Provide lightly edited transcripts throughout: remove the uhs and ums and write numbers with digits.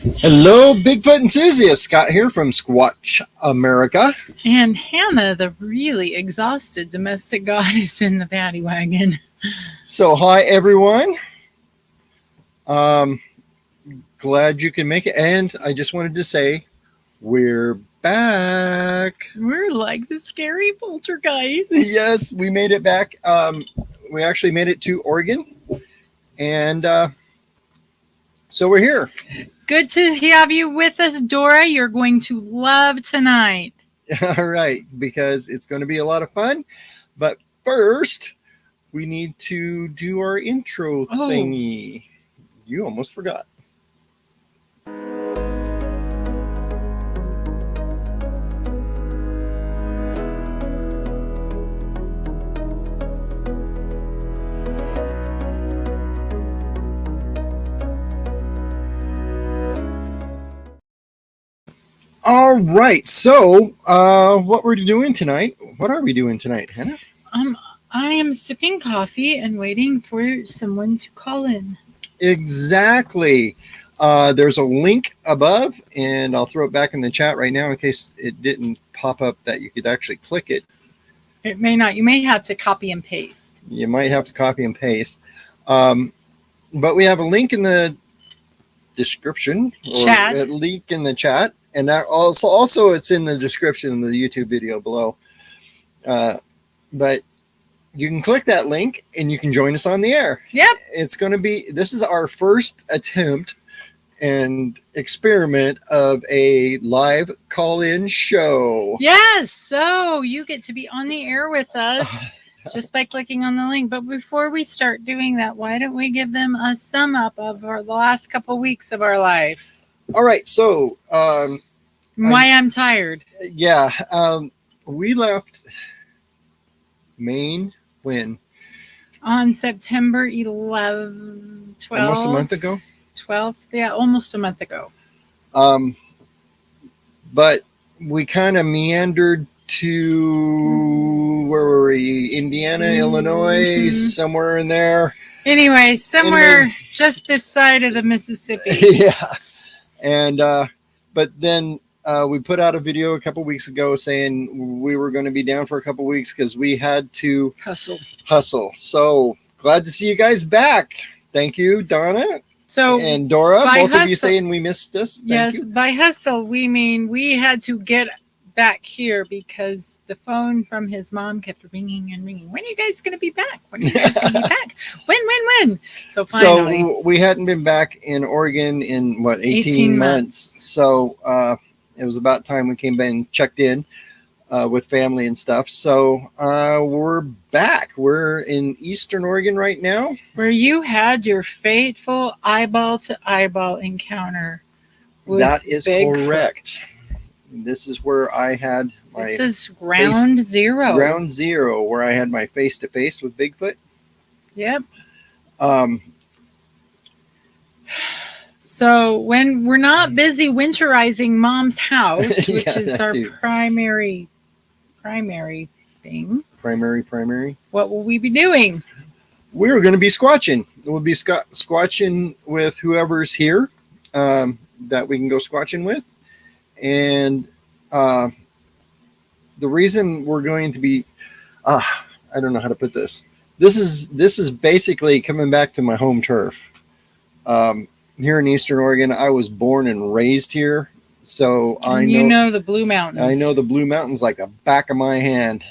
Hello, Bigfoot enthusiasts. Scott here from Squatch, America. And Hannah, the really exhausted domestic goddess in the paddy wagon. So, hi, everyone. Glad you can make it. And I just wanted to say, we're back. We're like the scary poltergeist. Yes, we made it back. We actually made it to Oregon. And so we're here. Good to have you with us, Dora. You're going to love tonight. All right, because it's going to be a lot of fun. But first, we need to do our intro thingy. You almost forgot. All right, so what we're doing tonight? What are we doing tonight, Hannah? I am sipping coffee and waiting for someone to call in. Exactly. There's a link above, and I'll throw it back in the chat right now in case it didn't pop up that you could actually click it. It may not. You may have to copy and paste. You might have to copy and paste. But we have a link in the description. Chat. Or a link in the chat. And that also it's in the description of the YouTube video below. But you can click that link and you can join us on the air. Yep. This is our first attempt and experiment of a live call-in show. Yes. So you get to be on the air with us just by clicking on the link. But before we start doing that, why don't we give them a sum up of the last couple weeks of our life? All right, so why I'm tired. Yeah, we left Maine when? On September 11th, 12th. Almost a month ago? 12th, yeah, almost a month ago. But we kind of meandered to, where were we? Indiana, Illinois, somewhere in there. Anyway, somewhere just this side of the Mississippi. Yeah. And but then we put out a video a couple weeks ago saying we were going to be down for a couple weeks because we had to hustle. So glad to see you guys back. Thank you, Donna. And Dora, both of you saying we missed us. Thank you. By hustle, we mean we had to get back here because the phone from his mom kept ringing and ringing. When are you guys going to be back? When are you guys going to be back? When? So finally. So we hadn't been back in Oregon in, 18 months. So it was about time we came back and checked in with family and stuff. So we're back. We're in Eastern Oregon right now. Where you had your fateful eyeball-to-eyeball encounter with That is Bigfoot. Correct. This is where I had my... This is ground zero. Ground zero, where I had my face-to-face with Bigfoot. Yep. So when we're not busy winterizing Mom's house, which is our primary thing. Primary. What will we be doing? We're going to be squatching. We'll be squatching with whoever's here that we can go squatching with. And the reason we're going to be, I don't know how to put this. This is basically coming back to my home turf. Here in Eastern Oregon, I was born and raised here. So I know the Blue Mountains. I know the Blue Mountains like the back of my hand.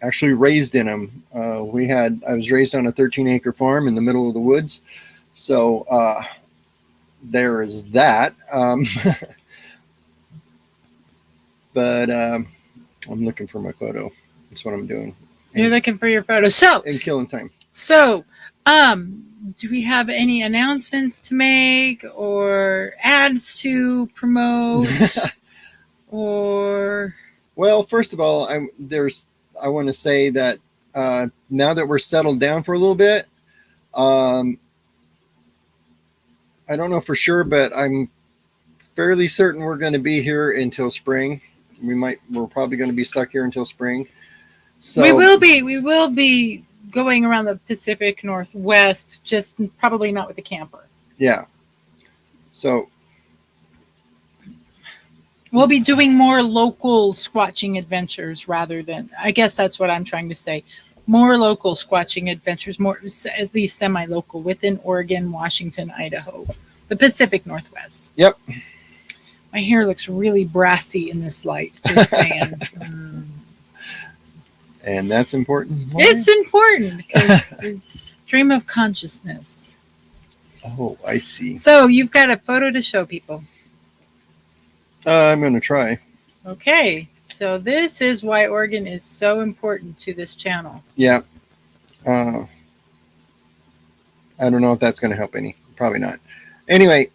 Actually raised in them. I was raised on a 13-acre farm in the middle of the woods. So there is that. But I'm looking for my photo. That's what I'm doing. You're looking for your photo. So and killing time. So do we have any announcements to make or ads to promote? Or well, first of all, I want to say that now that we're settled down for a little bit, I don't know for sure, but I'm fairly certain we're going to be here until spring. We're probably going to be stuck here until spring. So we will be going around the Pacific Northwest, just probably not with a camper. Yeah. So We'll be doing more local squatching adventures rather than, I guess that's what I'm trying to say. More local squatching adventures, more at least semi-local within Oregon, Washington, Idaho, the Pacific Northwest. Yep. My hair looks really brassy in this light. Just saying. And that's important. It's important because it's stream of consciousness. Oh, I see. So you've got a photo to show people. I'm going to try. Okay, so this is why Oregon is so important to this channel. Yeah. I don't know if that's going to help any. Probably not. Anyway,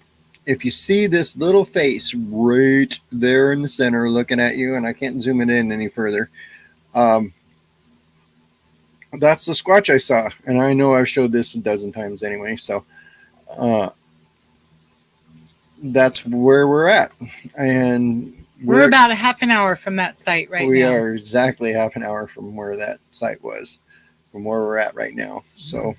if you see this little face right there in the center looking at you, and I can't zoom it in any further, that's the Squatch I saw. And I know I've showed this a dozen times anyway, so that's where we're at. And we're about a half an hour from that site right now. We are exactly half an hour from where that site was, from where we're at right now. So,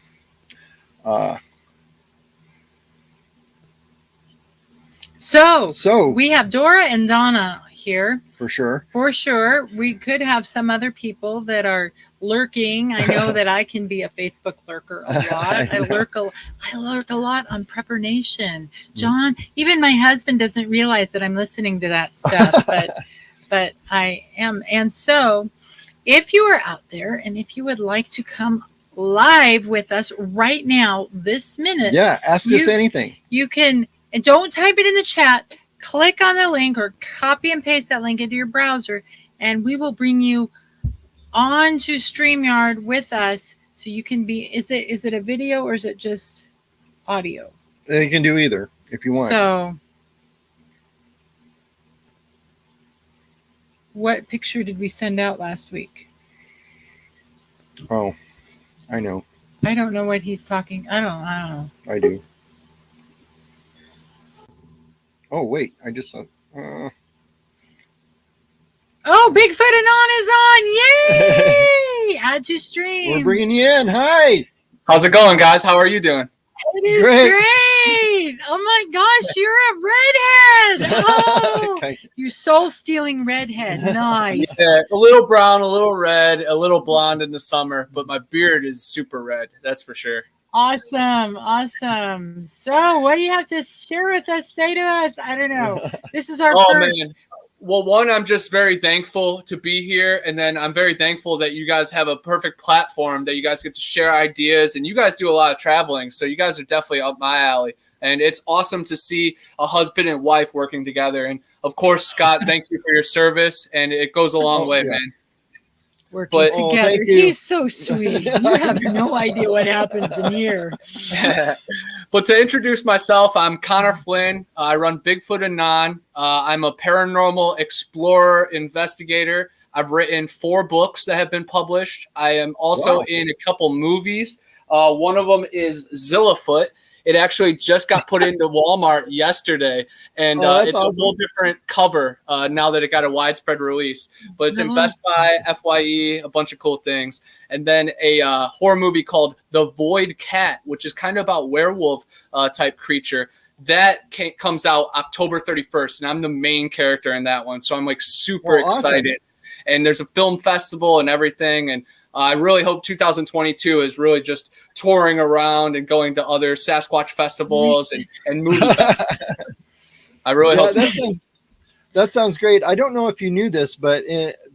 so we have Dora and Donna here. For sure. For sure. We could have some other people that are lurking. I know that I can be a Facebook lurker a lot. I lurk a lot on Prepper Nation. John, even my husband doesn't realize that I'm listening to that stuff, but I am. And so if you are out there and if you would like to come live with us right now, this minute. Yeah, ask us anything. You can, and don't type it in the chat. Click on the link or copy and paste that link into your browser, and we will bring you onto StreamYard with us so you can be, is it a video or is it just audio? You can do either if you want. So what picture did we send out last week? Oh, I know. I don't know what he's talking. I don't know. I do. Oh, wait. I just saw. Oh, Bigfoot and On is on. Yay! Add to stream. We're bringing you in. Hi. How's it going, guys? How are you doing? It is great. Oh my gosh, you're a redhead. Oh, you soul-stealing redhead. Nice. Yeah, a little brown, a little red, a little blonde in the summer, but my beard is super red. That's for sure. Awesome. Awesome. So what do you have to share with us, say to us? I don't know. This is our first. Man. Well, one, I'm just very thankful to be here. And then I'm very thankful that you guys have a perfect platform that you guys get to share ideas. And you guys do a lot of traveling. So you guys are definitely up my alley. And it's awesome to see a husband and wife working together. And, of course, Scott, thank you for your service. And it goes a long way, man. Working together. He's so sweet. You have no idea what happens in here. But to introduce myself, I'm Connor Flynn. I run Bigfoot and Non. I'm a paranormal explorer investigator. I've written 4 books that have been published. I am also in a couple movies. One of them is Zillafoot. It actually just got put into Walmart yesterday, and it's awesome. A whole different cover now that it got a widespread release. But it's in Best Buy, FYE, a bunch of cool things. And then a horror movie called The Void Cat, which is kind of about werewolf type creature. That comes out October 31st, and I'm the main character in that one. So I'm like super excited. And there's a film festival and everything, and I really hope 2022 is really just touring around and going to other Sasquatch festivals and movie festivals. I really hope that sounds great. I don't know if you knew this, but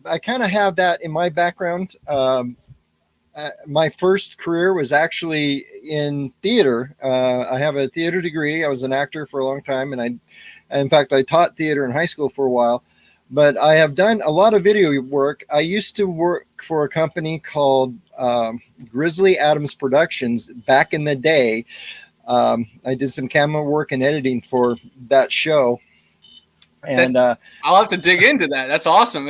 I kind of have that in my background. My first career was actually in theater. I have a theater degree. I was an actor for a long time, and in fact, I taught theater in high school for a while. But I have done a lot of video work. I used to work for a company called Grizzly Adams Productions back in the day. I did some camera work and editing for that show. And I'll have to dig into that. That's awesome.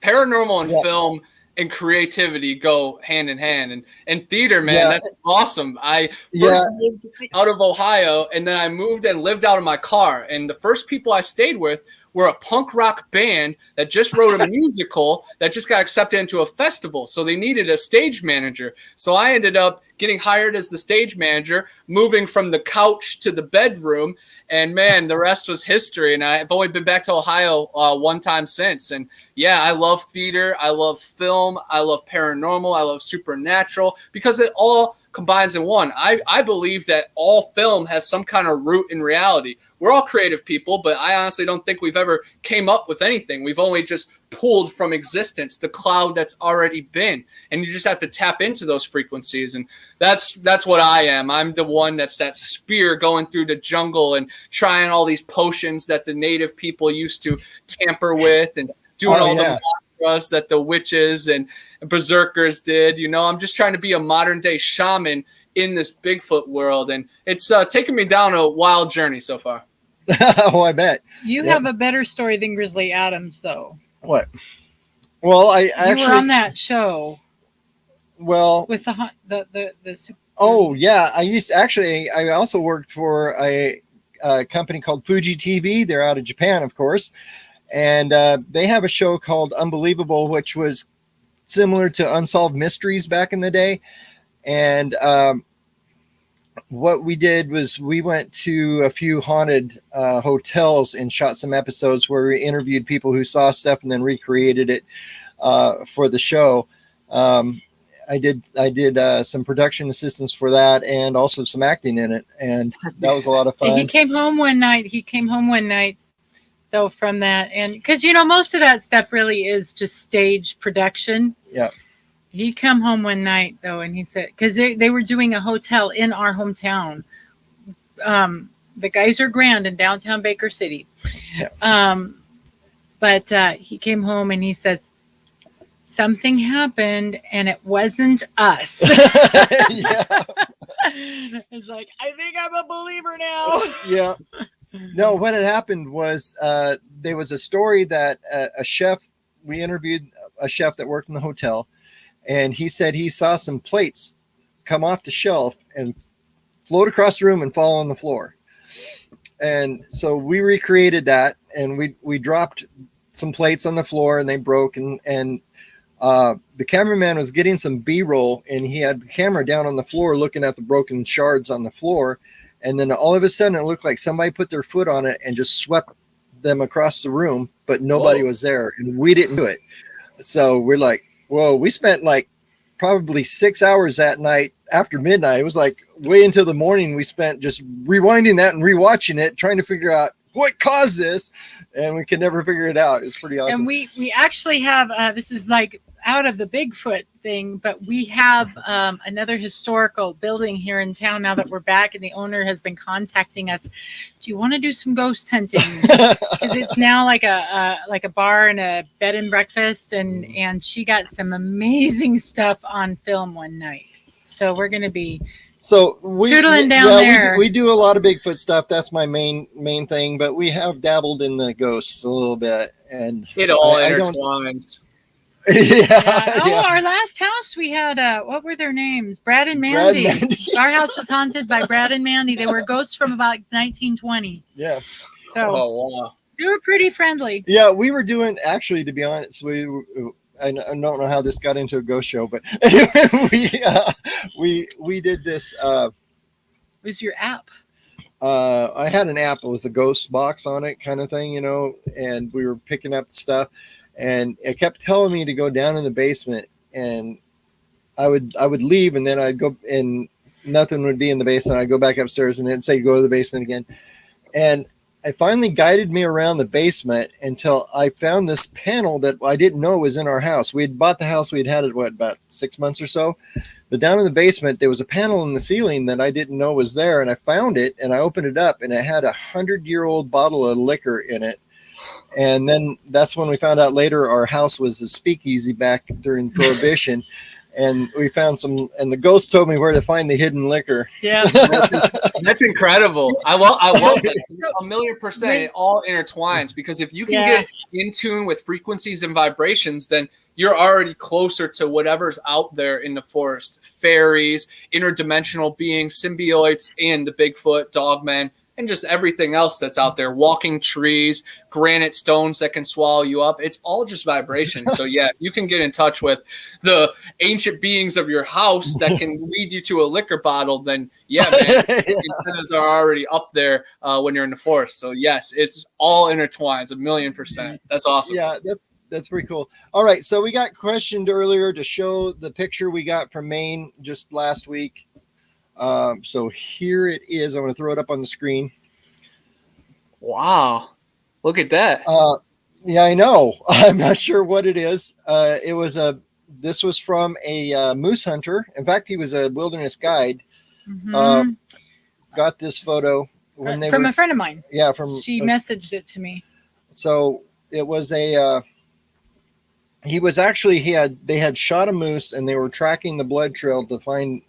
Paranormal and film and creativity go hand in hand. And theater, man, that's awesome. I first moved out of Ohio, and then I moved and lived out of my car. And the first people I stayed with we're a punk rock band that just wrote a musical that just got accepted into a festival. So they needed a stage manager. So I ended up getting hired as the stage manager, moving from the couch to the bedroom. And man, the rest was history. And I've only been back to Ohio one time since. And yeah, I love theater. I love film. I love paranormal. I love supernatural because it all combines in one. I believe that all film has some kind of root in reality. We're all creative people, but I honestly don't think we've ever came up with anything. We've only just pulled from existence the cloud that's already been, and you just have to tap into those frequencies. And that's what I am. I'm the one that's that spear going through the jungle and trying all these potions that the native people used to tamper with and doing the mantras that the witches and berserkers did. You know, I'm just trying to be a modern day shaman in this Bigfoot world, and it's taken me down a wild journey so far. Oh, I bet. You have a better story than Grizzly Adams, though. What? Well, I actually you were on that show. Well, with the super. Oh yeah, I also worked for a company called Fuji TV. They're out of Japan, of course, and they have a show called Unbelievable, which was similar to Unsolved Mysteries back in the day. And what we did was we went to a few haunted hotels and shot some episodes where we interviewed people who saw stuff and then recreated it for the show. I did some production assistance for that and also some acting in it, and that was a lot of fun. He came home one night though from that, and because most of that stuff really is just stage production. Yeah. He come home one night though, and he said, because they were doing a hotel in our hometown, the Geyser Grand in downtown Baker City. Yeah. But he came home and he says, something happened and it wasn't us. Yeah. It's like, I think I'm a believer now. Yeah. No, what had happened was there was a story that a chef, we interviewed a chef that worked in the hotel, and he said he saw some plates come off the shelf and float across the room and fall on the floor. And so we recreated that, and we dropped some plates on the floor and they broke, and the cameraman was getting some B-roll, and he had the camera down on the floor looking at the broken shards on the floor. And then all of a sudden it looked like somebody put their foot on it and just swept them across the room, but nobody was there, and we didn't do it. So we're like, whoa, we spent like probably 6 hours that night after midnight. It was like way into the morning. We spent just rewinding that and rewatching it, trying to figure out what caused this, and we could never figure it out. It was pretty awesome. And we actually have this is like out of the Bigfoot thing, but we have another historical building here in town now that we're back, and the owner has been contacting us. Do you want to do some ghost hunting? Because it's now like a bar and a bed and breakfast, and she got some amazing stuff on film one night. So we're gonna be tootling down there. We do a lot of Bigfoot stuff. That's my main thing, but we have dabbled in the ghosts a little bit, and it all intertwines. Yeah. Our last house we had what were their names? Brad and Mandy. Our house was haunted by Brad and Mandy. They were ghosts from about 1920. Yeah. So wow. They were pretty friendly. Yeah, we were doing, actually, to be honest, I don't know how this got into a ghost show, but we did this. It was your app. I had an app with a ghost box on it, kind of thing, and we were picking up stuff. And it kept telling me to go down in the basement, and I would leave, and then I'd go, and nothing would be in the basement. I'd go back upstairs, and then say go to the basement again. And it finally guided me around the basement until I found this panel that I didn't know was in our house. We had bought the house. We had had it, about 6 months or so. But down in the basement, there was a panel in the ceiling that I didn't know was there. And I found it, and I opened it up, and it had 100-year-old bottle of liquor in it. And then that's when we found out later our house was a speakeasy back during Prohibition. And we found some, and the ghost told me where to find the hidden liquor. Yeah. That's incredible. I love that. 1,000,000%. It all intertwines, because if you can get in tune with frequencies and vibrations, then you're already closer to whatever's out there in the forest. Fairies, interdimensional beings, symbiotes, and the Bigfoot, dogmen. and just everything else that's out there, walking trees, granite stones that can swallow you up. It's all just vibration. So yeah, if you can get in touch with the ancient beings of your house that can lead you to a liquor bottle, then yeah, man, the antennas are already up there when you're in the forest. So yes, it's all intertwined. It's 1,000,000%. That's awesome. Yeah, that's pretty cool. All right, so we got questioned earlier to show the picture we got from Maine just last week. So here it is. I'm going to throw it up on the screen. Wow, look at that. Yeah, I know. I'm not sure what it is. This was from a moose hunter. In fact, he was a wilderness guide. Got this photo from a friend of mine. Yeah, she messaged it to me. So it was a. They had shot a moose and they were tracking the blood trail to find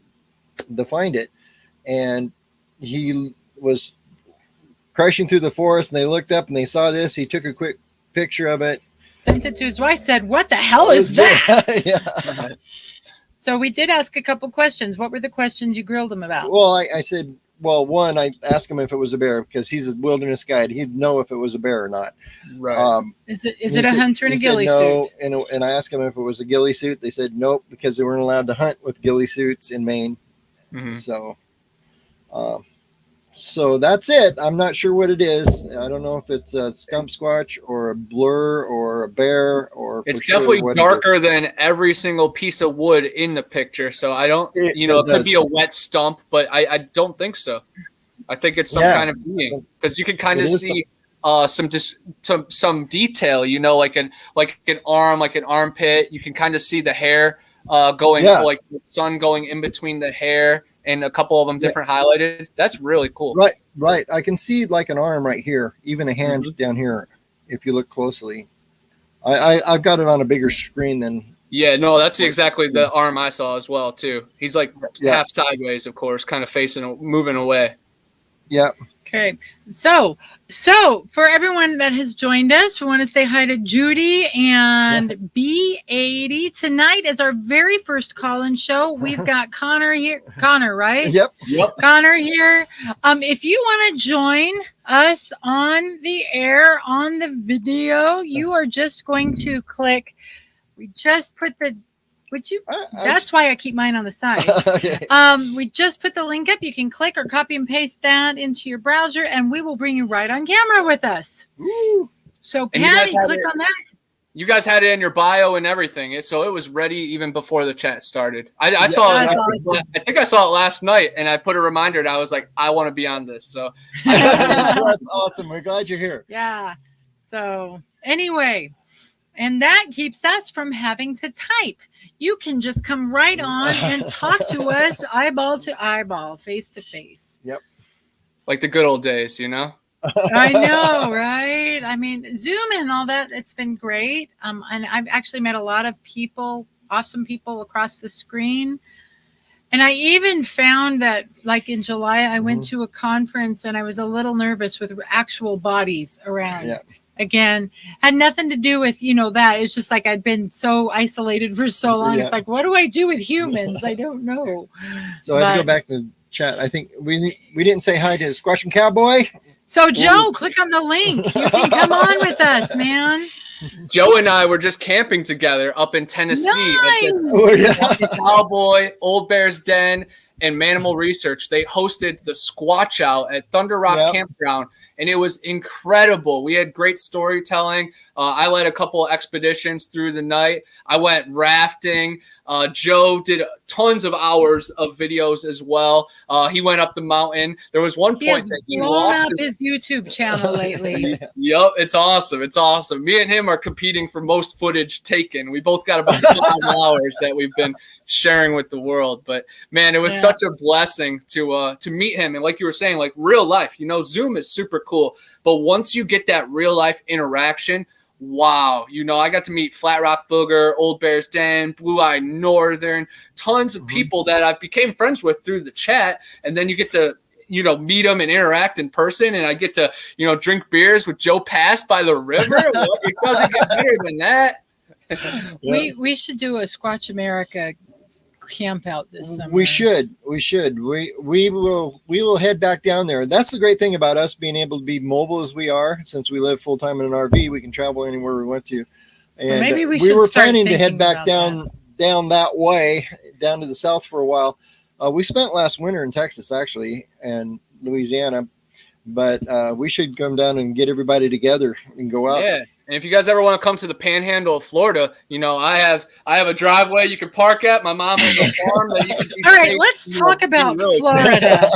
it, and he was crashing through the forest, and they looked up and they saw this. He took a quick picture of it, sent it to his wife, said, "What the hell is that?" Yeah. So we did ask a couple questions. What were the questions you grilled him about? Well, I said, well, one, I asked him if it was a bear because he's a wilderness guide. He'd know if it was a bear or not. Right. Is it a hunter in a ghillie suit? No, and I asked him if it was a ghillie suit. They said nope, because they weren't allowed to hunt with ghillie suits in Maine. So that's it. I'm not sure what it is. I don't know if it's a stump squatch or a blur or a bear or. It's definitely darker than every single piece of wood in the picture. So I don't, it could be a wet stump, but I don't think so. I think it's some kind of being, because you can kind of see some detail. Like an arm, like an armpit. You can kind of see the hair going, like the sun going in between the hair. And a couple of them different highlighted. That's really cool. Right. I can see like an arm right here, even a hand down here, if you look closely. I've got it on a bigger screen than. Yeah, no, that's exactly the arm I saw as well too. He's like half sideways, of course, kind of moving away. Yeah. Okay. So for everyone that has joined us, we want to say hi to Judy and B80. Tonight is our very first call-in show. We've got Connor here. Connor, right? Yep. Connor here. If you want to join us on the air, on the video, you are just going to click. We just put the. That's why I keep mine on the side. Okay. We just put the link up. You can click or copy and paste that into your browser, and we will bring you right on camera with us. Woo. So, Patty, click on that. You guys had it in your bio and everything, so it was ready even before the chat started. I saw it. Awesome. I think I saw it last night, and I put a reminder, and I was like, I want to be on this. So that's awesome. We're glad you're here. Yeah. So anyway, and that keeps us from having to type. You can just come right on and talk to us eyeball to eyeball, face to face. Yep. Like the good old days, I know, right? I mean, Zoom and all that, it's been great. And I've actually met a lot of people, awesome people across the screen. And I even found that, like in July, I went to a conference and I was a little nervous with actual bodies around. Yeah. Again, had nothing to do with, that. It's just like I'd been so isolated for so long. Yeah. It's like, what do I do with humans? I don't know. So I have to go back to chat. I think we didn't say hi to Squatch and Cowboy. So Joe, click on the link. You can come on with us, man. Joe and I were just camping together up in Tennessee. Nice. At the Cowboy, Old Bear's Den, and Manimal Research. They hosted the Squatch Out at Thunder Rock Campground. And it was incredible. We had great storytelling. I led a couple of expeditions through the night. I went rafting. Joe did tons of hours of videos as well. He went up the mountain. There was one point that he lost his YouTube channel lately. Yep, it's awesome. It's awesome. Me and him are competing for most footage taken. We both got about 5 hours that we've been sharing with the world. But man, it was such a blessing to meet him. And like you were saying, like real life, Zoom is super cool. But once you get that real life interaction, wow. I got to meet Flat Rock Booger, Old Bear's Den, Blue Eye Northern, tons of people that I've became friends with through the chat. And then you get to, meet them and interact in person. And I get to, drink beers with Joe Pass by the river. It doesn't get better than that. We should do a Squatch America camp out this summer. We should. We will head back down there. That's the great thing about us being able to be mobile as we are. Since we live full time in an RV, we can travel anywhere we want to. So And maybe we were start planning to head thinking back about down that way, down to the south for a while. We spent last winter in Texas actually, and Louisiana, but we should come down and get everybody together and go out. Yeah. And if you guys ever want to come to the panhandle of Florida, you know, I have a driveway you can park at. My mom has a farm that you can All right, let's talk about Florida.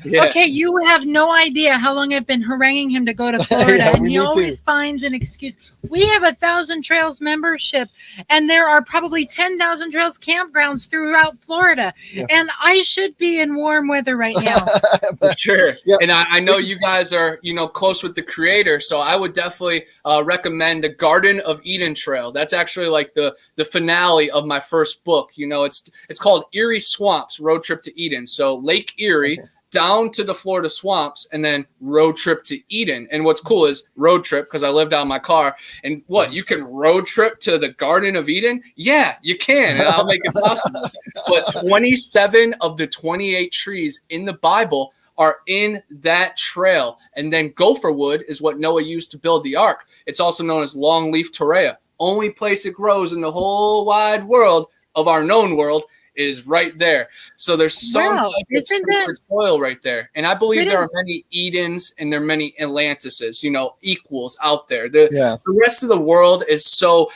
Yeah. Okay, you have no idea how long I've been haranguing him to go to Florida, Yeah, and we he need always to. finds an excuse. We have 1,000 Trails membership, and there are probably 10,000 Trails campgrounds throughout Florida, Yeah. and I should be in warm weather right now. For sure. Yeah. And I know you guys are, you know, close with the creator. So I would definitely recommend the Garden of Eden Trail. That's actually like the finale of my first book. You know, it's called Erie Swamps Road Trip to Eden. So Lake Erie down to the Florida swamps and then road trip to Eden. And what's cool is road trip because I lived out in my car. And what, you can road trip to the Garden of Eden? Yeah, you can. And I'll make it possible. But 27 of the 28 trees in the Bible are in that trail. And then gopher wood is what Noah used to build the ark. It's also known as longleaf torreya. Only place it grows in the whole wide world of our known world is right there. So there's some type of sacred soil right there. And I believe there are many Edens and there are many Atlantises, you know, equals out there. The rest of the world is so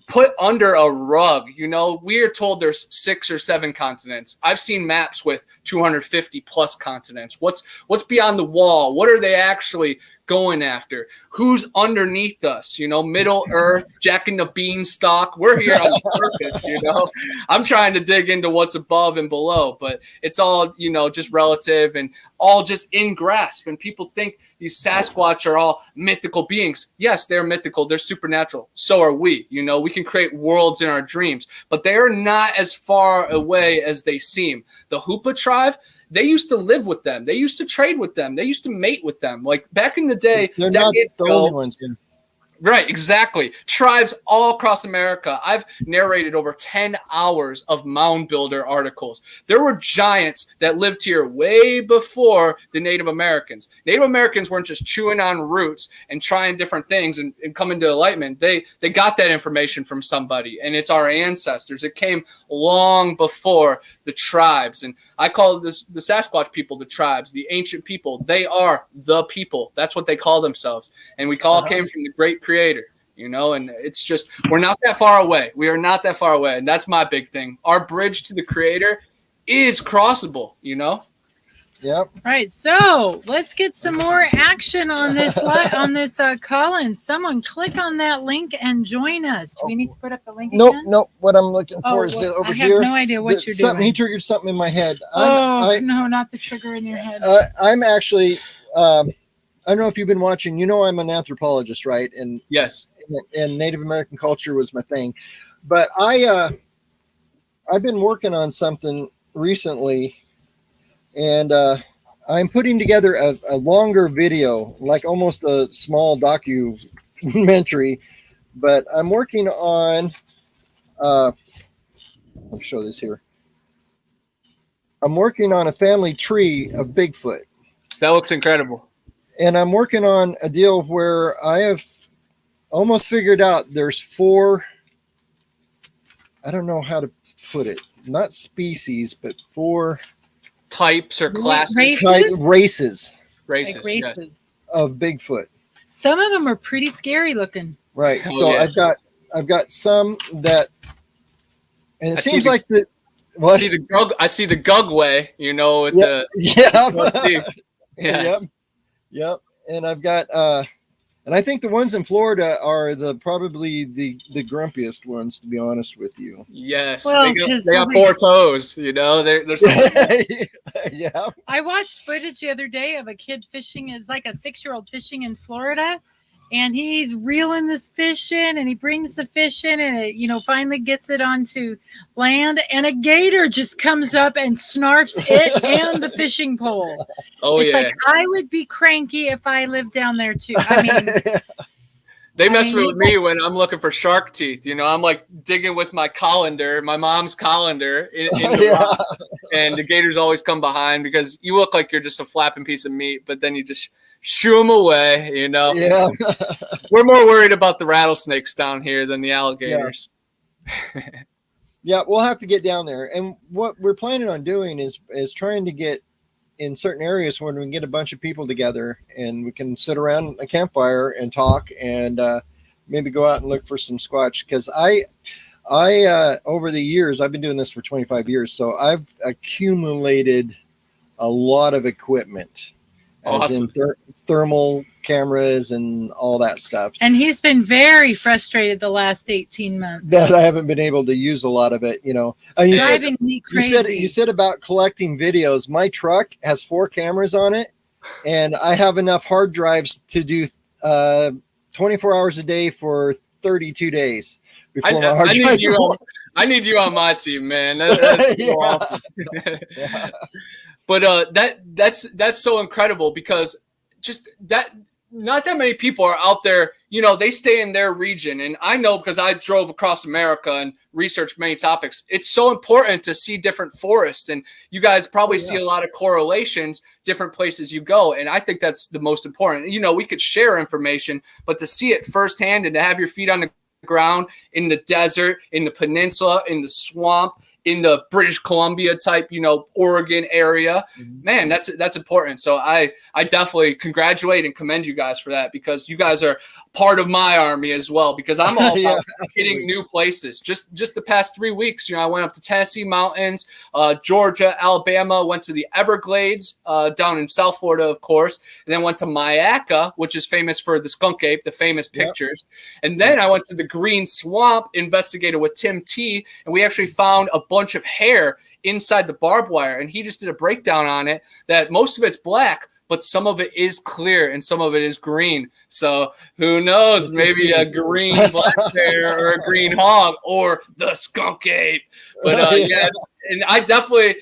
put under a rug. You know, we are told there's 6 or 7 continents. I've seen maps with 250 plus continents. What's beyond the wall? What are they actually going after? Who's underneath us? You know, Middle Earth, Jack and the Beanstalk. We're here on the surface, you know. I'm trying to dig into what's above and below, but it's all, you know, just relative and all just in grasp. And people think these Sasquatch are all mythical beings. Yes, they're mythical. They're supernatural. So are we. You know, we can create worlds in our dreams, but they are not as far away as they seem. The Hoopa tribe, they used to live with them. They used to trade with them. They used to mate with them. Like back in the day, they're not the only ones. Right, exactly. Tribes all across America. I've narrated over 10 hours of mound builder articles. There were giants that lived here way before the Native Americans. Native Americans weren't just chewing on roots and trying different things and coming to enlightenment. They got that information from somebody, and it's our ancestors. It came long before the tribes. And I call the Sasquatch people the tribes, the ancient people. They are the people. That's what they call themselves. And we all came from the great creator, you know, and it's just, we're not that far away. We are not that far away. And that's my big thing. Our bridge to the creator is crossable, you know? Yep. Right. So let's get some more action on this call-in. Someone click on that link and join us. Do we need to put up the link again? Nope. What I'm looking for is over here. I have no idea what you're doing. He triggered something in my head. No, not the trigger in your head. I'm actually, I don't know if you've been watching, you know, I'm an anthropologist, right? And yes, and Native American culture was my thing. But I've been working on something recently, and I'm putting together a longer video, like almost a small documentary, but I'm working on, I'll show this here. I'm working on a family tree of Bigfoot. That looks incredible. And I'm working on a deal where I have almost figured out there's 4, I don't know how to put it, not species, but 4 types or classes. Races Like races. Yes. of Bigfoot. Some of them are pretty scary looking. Right. Oh, so yeah. I've got some that, and it I seems see like the what? I see the Gugway, you know, with yes. Yep. And I've got and I think the ones in Florida are probably the grumpiest ones, to be honest with you. Yes. Well, they got 4 toes, you know. They're yeah. I watched footage the other day of a kid fishing. It was like a 6-year-old fishing in Florida, and he's reeling this fish in, and he brings the fish in, and it, you know, finally gets it onto land, and a gator just comes up and snarfs it and the fishing pole. Oh, it's yeah. like I would be cranky if I lived down there too. I mean, They mess with me when I'm looking for shark teeth. You know, I'm like digging with my colander, my mom's colander in the rocks, and the gators always come behind because you look like you're just a flapping piece of meat, but then you just shoo them away. You know, Yeah. We're more worried about the rattlesnakes down here than the alligators. Yeah, we'll have to get down there, and what we're planning on doing is trying to get in certain areas when we can get a bunch of people together and we can sit around a campfire and talk and maybe go out and look for some squatch. Because I over the years, I've been doing this for 25 years, so I've accumulated a lot of equipment, as in thermal cameras and all that stuff. And he's been very frustrated the last 18 months. That I haven't been able to use a lot of it, you know. And you driving me crazy. You said about collecting videos. My truck has 4 cameras on it, and I have enough hard drives to do 24 hours a day for 32 days before my hard drives. I need you on my team, man. That's so awesome. But that's so incredible because just that. Not that many people are out there, you know, they stay in their region. And I know because I drove across America and researched many topics. It's so important to see different forests. And you guys probably see a lot of correlations, different places you go. And I think that's the most important. You know, we could share information, but to see it firsthand and to have your feet on the ground in the desert, in the peninsula, in the swamp, in the British Columbia type, you know, Oregon area, man, that's important. So I definitely congratulate and commend you guys for that because you guys are part of my army as well because I'm all about hitting new places. Just the past 3 weeks, you know, I went up to Tennessee mountains, Georgia, Alabama, went to the Everglades down in South Florida, of course, and then went to Mayaca, which is famous for the skunk ape, the famous pictures. And then I went to the Green Swamp, investigated with Tim T, and we actually found a bunch of hair inside the barbed wire, and he just did a breakdown on it that most of it's black, but some of it is clear and some of it is green. So who knows, maybe a green black bear or a green hog or the skunk ape. But yeah, and I definitely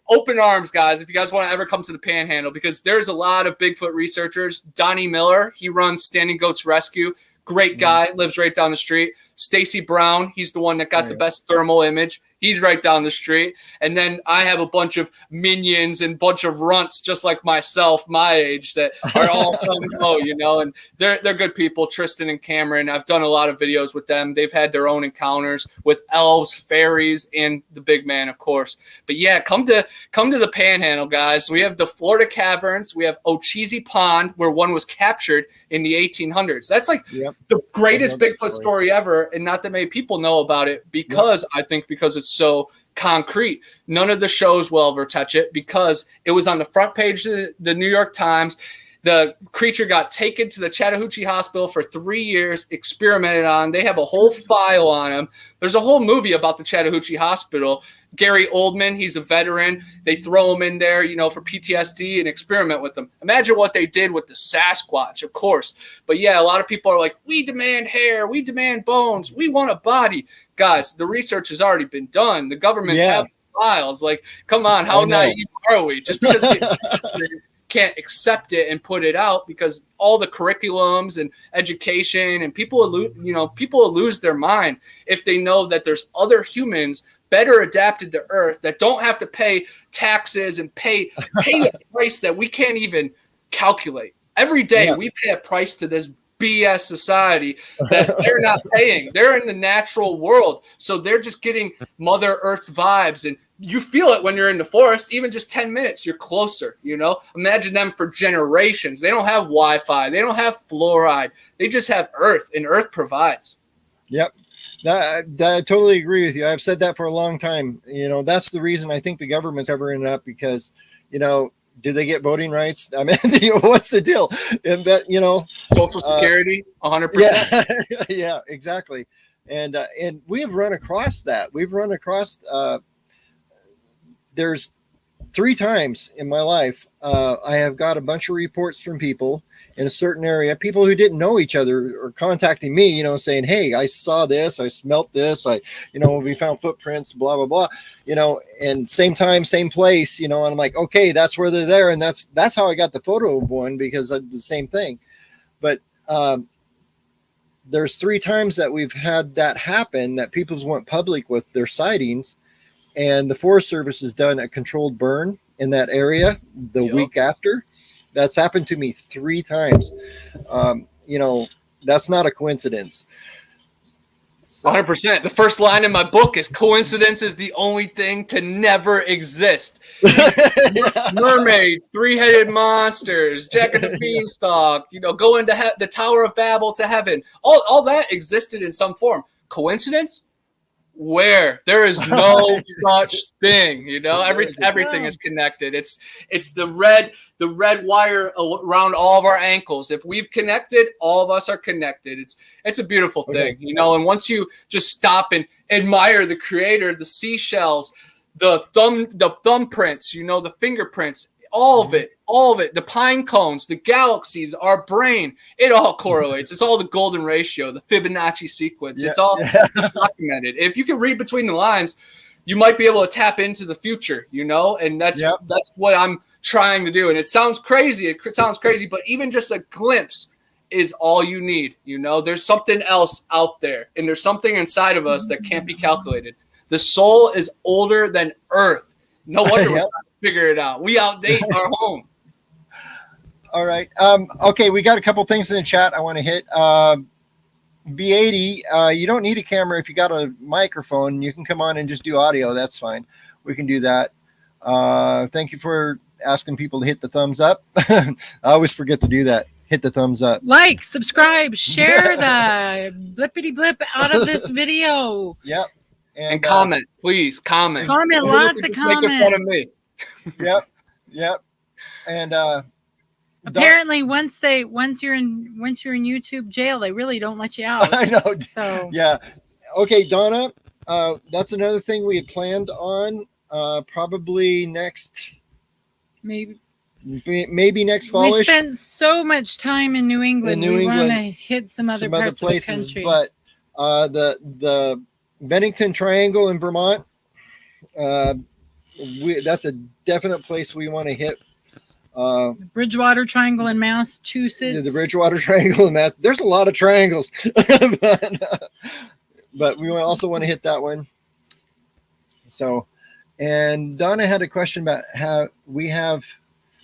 open arms, guys, if you guys want to ever come to the Panhandle, because there's a lot of Bigfoot researchers. Donnie Miller, he runs Standing Goats Rescue. Great guy, lives right down the street. Stacy Brown, he's the one that got the best thermal image. He's right down the street. And then I have a bunch of minions and bunch of runts just like myself, my age, that are all you know, and they're good people, Tristan and Cameron. I've done a lot of videos with them. They've had their own encounters with elves, fairies, and the big man, of course. But yeah, come to the Panhandle, guys. We have the Florida Caverns. We have Ocheesee Pond, where one was captured in the 1800s. That's like the greatest Bigfoot story ever, and not that many people know about it because I think because it's so concrete. None of the shows will ever touch it because it was on the front page of the New York Times. The creature got taken to the Chattahoochee Hospital for 3 years, experimented on. They have a whole file on him. There's a whole movie about the Chattahoochee Hospital. Gary Oldman, he's a veteran. They throw him in there, you know, for PTSD and experiment with him. Imagine what they did with the Sasquatch, of course. But yeah, a lot of people are like, we demand hair, we demand bones, we want a body. Guys, the research has already been done. The government's have files. Like, come on, how naive are we? Just because they can't accept it and put it out because all the curriculums and education and people will lose their mind if they know that there's other humans better adapted to Earth that don't have to pay taxes and pay a price that we can't even calculate. Every day we pay a price to this BS society that they're not paying. They're in the natural world. So they're just getting Mother Earth's vibes. And you feel it when you're in the forest, even just 10 minutes, you're closer, you know? Imagine them for generations. They don't have Wi-Fi. They don't have fluoride. They just have Earth, and Earth provides. Yep. I totally agree with you. I've said that for a long time. You know, that's the reason I think the government's covering it up because, you know, do they get voting rights? I mean, what's the deal? And that, you know, Social Security, 100%. Yeah, exactly. And we have run across that. We've run across, there's 3 times in my life, I have got a bunch of reports from people in a certain area, people who didn't know each other or contacting me, you know, saying, hey, I saw this, I smelt this, we found footprints, blah, blah, blah, you know, and same time, same place, you know, and I'm like, okay, that's where they're there. And that's how I got the photo of one because of the same thing. But there's 3 times that we've had that happen, that people's went public with their sightings, and the Forest Service has done a controlled burn in that area the week after. That's happened to me 3 times. That's not a coincidence. 100%. The first line in my book is coincidence is the only thing to never exist. Mermaids, 3-headed monsters, Jack and the Beanstalk, going to the Tower of Babel to heaven. All that existed in some form. Coincidence? Where? There is no such thing. Everything is connected. It's the red wire around all of our ankles. If we've connected, all of us are connected. It's a beautiful thing, and once you just stop and admire the creator, the seashells, the thumbprints, the fingerprints, all of it, the pine cones, the galaxies, our brain, it all correlates. It's all the golden ratio, the Fibonacci sequence. It's all documented. If you can read between the lines, you might be able to tap into the future, and that's what I'm trying to do. And it sounds crazy. But even just a glimpse is all you need. There's something else out there, and there's something inside of us that can't be calculated. The soul is older than Earth. No wonder we're trying to figure it out. We outdate our home. All right. Okay, we got a couple things in the chat I want to hit. B80, you don't need a camera if you got a microphone. You can come on and just do audio. That's fine. We can do that. Thank you for asking people to hit the thumbs up. I always forget to do that. Hit the thumbs up. Like, subscribe, share the blippity blip out of this video. Yep. And comment, please. Comment. Comment, lots of comments. Make fun of me. Yep. And apparently once you're in YouTube jail, they really don't let you out. I know. So yeah. Okay, Donna, that's another thing we had planned on probably next maybe next fall. We spent so much time in New England. We want to hit some other parts places, of the country. But the Bennington Triangle in Vermont, that's a definite place we want to hit. The Bridgewater Triangle in Massachusetts. The Bridgewater Triangle in Massachusetts. There's a lot of triangles, but we also want to hit that one. So, and Donna had a question about how we have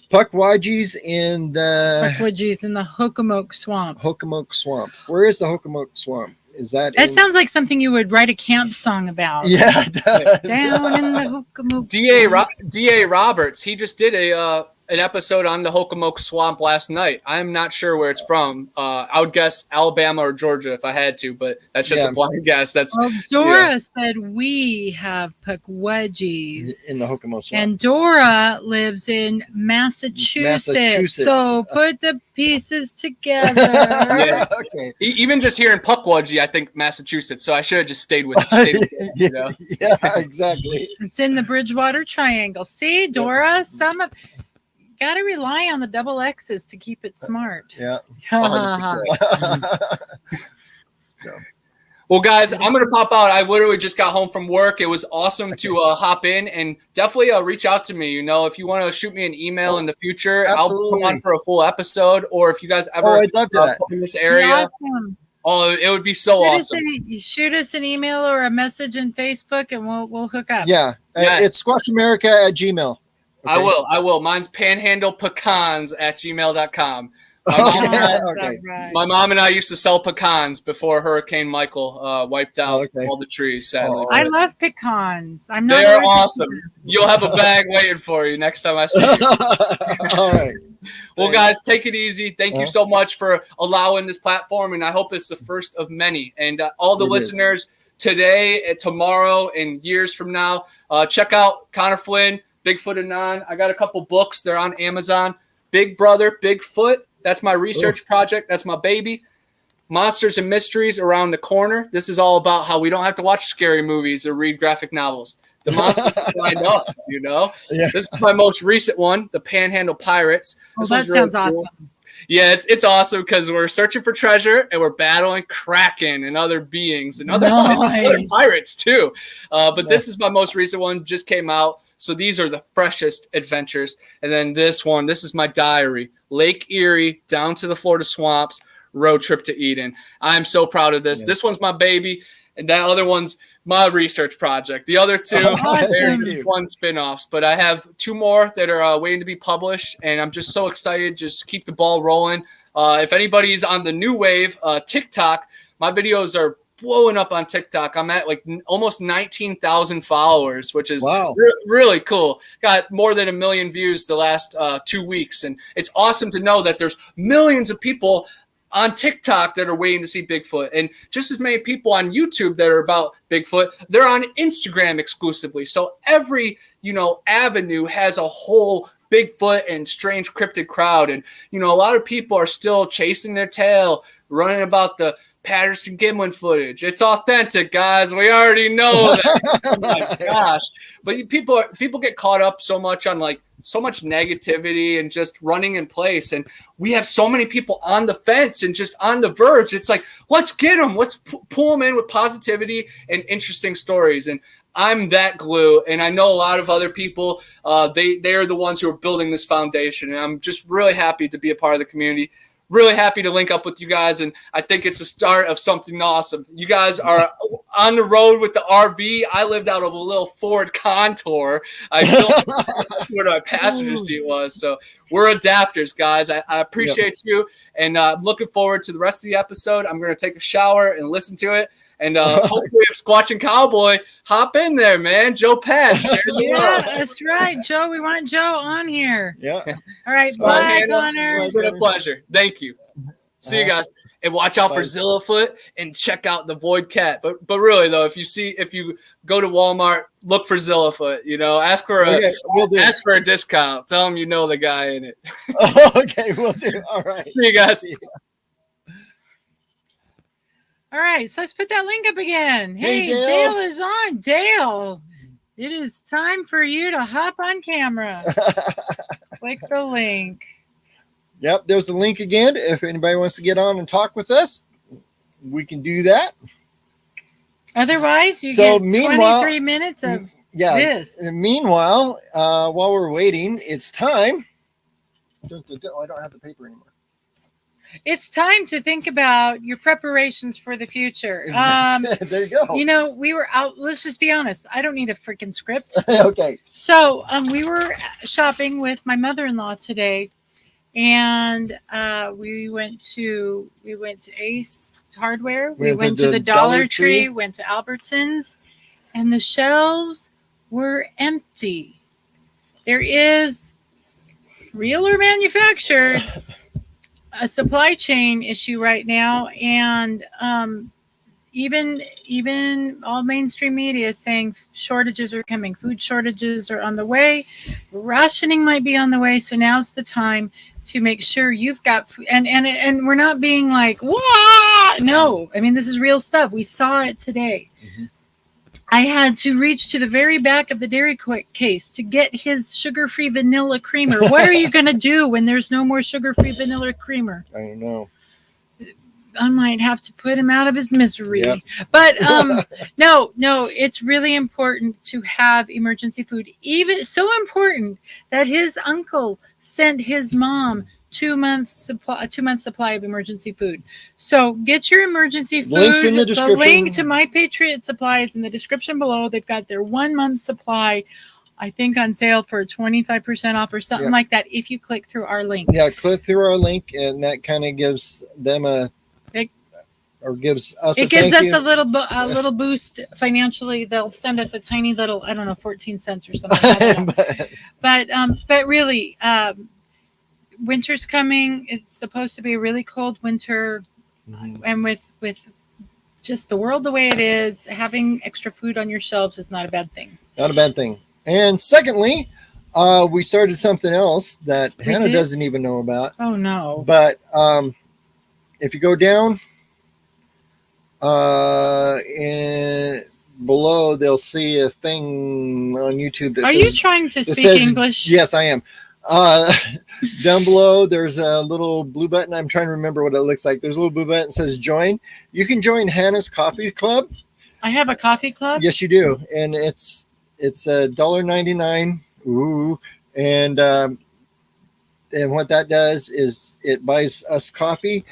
puckwudgies in the Hokomoke Swamp. Hokomoke Swamp. Where is the Hokomoke Swamp? Is that? That sounds like something you would write a camp song about. Yeah, it does. Down in the Hokomoke. D.A. Roberts. He just did an episode on the Hokomoke Swamp last night. I'm not sure where it's from. I would guess Alabama or Georgia if I had to, but that's just a blind guess. Dora said we have puckwudgies in the Hokomoke Swamp, and Dora lives in Massachusetts. So put the pieces together. Okay. Even just hearing puckwudgie, I think Massachusetts. So I should have just stayed with it. Yeah, exactly. It's in the Bridgewater Triangle. See, Dora, got to rely on the double X's to keep it smart. Yeah. Well, guys, I'm going to pop out. I literally just got home from work. It was awesome to hop in, and definitely reach out to me. If you want to shoot me an email in the future, absolutely. I'll come on for a full episode. Or if you guys ever I'd love that. in this area, awesome. It would be so awesome. Shoot us an email or a message on Facebook, and we'll hook up. Yeah. Yes. It's squatchamerica@gmail.com. Okay. I will. Mine's panhandlepecans@gmail.com. My mom and I used to sell pecans before Hurricane Michael wiped out all the trees, sadly. I love pecans. I'm not. They are awesome. You'll have a bag waiting for you next time I see you. All right. Well, guys, take it easy. Thank you so much for allowing this platform, and I hope it's the first of many. And all the listeners today, tomorrow, and years from now, check out Connor Flynn, Bigfoot Anon. I got a couple books. They're on Amazon. Big Brother, Bigfoot. That's my research project. That's my baby. Monsters and Mysteries Around the Corner. This is all about how we don't have to watch scary movies or read graphic novels. The monsters find us, Yeah. This is my most recent one, The Panhandle Pirates. That sounds awesome. Yeah, it's awesome because we're searching for treasure and we're battling Kraken and other beings and other pirates too. But this is my most recent one, just came out. So these are the freshest adventures. And then this is my diary. Lake Erie down to the Florida swamps, road trip to Eden. I'm so proud of this. This one's my baby, and that other one's my research project. The other two they're just fun spinoffs, but I have 2 more that are waiting to be published, and I'm just so excited. Just keep the ball rolling. If anybody's on the new wave, TikTok, my videos are blowing up on TikTok. I'm at like almost 19,000 followers, which is really cool. Got more than 1 million views the last 2 weeks. And it's awesome to know that there's millions of people on TikTok that are waiting to see Bigfoot, and just as many people on YouTube that are about Bigfoot. They're on Instagram exclusively. So every, avenue has a whole Bigfoot and strange cryptid crowd. And, a lot of people are still chasing their tail, running about the Patterson Gimlin footage. It's authentic, guys. We already know that. Oh my gosh. But people get caught up so much on so much negativity and just running in place. And we have so many people on the fence and just on the verge. It's like, let's get them. Let's pull them in with positivity and interesting stories. And I'm that glue. And I know a lot of other people, they are the ones who are building this foundation. And I'm just really happy to be a part of the community. Really happy to link up with you guys, and I think it's the start of something awesome. You guys are on the road with the RV. I lived out of a little Ford Contour. I built where my passenger seat was. So we're adapters, guys. I appreciate you, and I'm looking forward to the rest of the episode. I'm going to take a shower and listen to it. And hopefully if Squatch and Cowboy, hop in there, man. Joe Patch. Yeah, that's right, Joe. We want Joe on here. Yeah. All right. Bye, Connor. It's been a pleasure. Thank you. See you guys. And watch out for Zillafoot and check out the Void Cat. But really though, if you go to Walmart, look for Zillafoot. Ask for a discount. Tell them you know the guy in it. Okay, we'll do. All right. See you guys. All right, so let's put that link up again. Hey, Dale is on. Dale, it is time for you to hop on camera. Click the link. Yep, there's a link again. If anybody wants to get on and talk with us, we can do that. Otherwise, you get 23 minutes of this. And meanwhile, while we're waiting, it's time. I don't have the paper anymore. It's time to think about your preparations for the future. There you go. We were out. Let's just be honest. I don't need a freaking script. Okay. So we were shopping with my mother-in-law today, and we went to Ace Hardware. We went to the Dollar Tree. Went to Albertsons, and the shelves were empty. There is real or manufactured a supply chain issue right now, and even all mainstream media is saying shortages are coming. Food shortages are on the way. Rationing might be on the way. So now's the time to make sure you've got food. And we're not being like, wah! No, I mean, this is real stuff. We saw it today. Mm-hmm. I had to reach to the very back of the Dairy Quick case to get his sugar-free vanilla creamer. What are you going to do when there's no more sugar-free vanilla creamer? I don't know. I might have to put him out of his misery. Yep. But no, it's really important to have emergency food. Even so important that his uncle sent his mom 2 months supply of emergency food. So get your emergency food. Links in the description. The link to My Patriot Supply is in the description below. They've got their 1 month supply, I think, on sale for 25% off or something like that if you click through our link. Yeah, click through our link, and that kind of gives them gives us a little boost financially. They'll send us a tiny little, 14 cents or something like that. But really, winter's coming. It's supposed to be a really cold winter, and with just the world the way it is, having extra food on your shelves is not a bad thing. Not a bad thing. And secondly, we started something else that Hannah doesn't even know about. Oh no! But if you go down and below, they'll see a thing on YouTube that says, "Are you trying to speak English?" Yes, I am. Down below, there's a little blue button. I'm trying to remember what it looks like. There's a little blue button that says join. You can join Hannah's coffee club. I have a coffee club. Yes, you do. And it's $1.99. Ooh. And and what that does is it buys us coffee,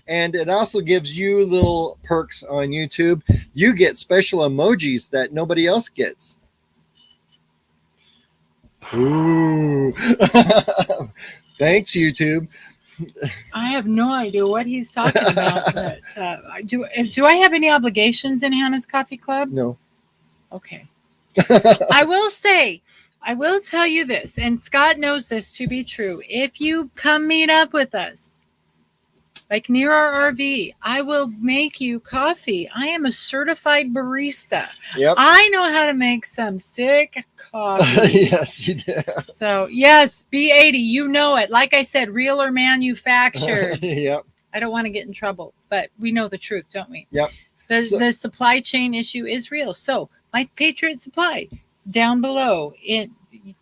and it also gives you little perks on YouTube. You get special emojis that nobody else gets. Ooh. Thanks, YouTube. I have no idea what he's talking about. But, do I have any obligations in Hannah's Coffee Club? No. Okay. I will tell you this, and Scott knows this to be true. If you come meet up with us, like near our RV, I will make you coffee. I am a certified barista. Yep. I know how to make some sick coffee. Yes, you do. So, yes, B80, you know it. Like I said, real or manufactured. Yep. I don't want to get in trouble, but we know the truth, don't we? Yep. The supply chain issue is real. So, my Patriot Supply, down below, you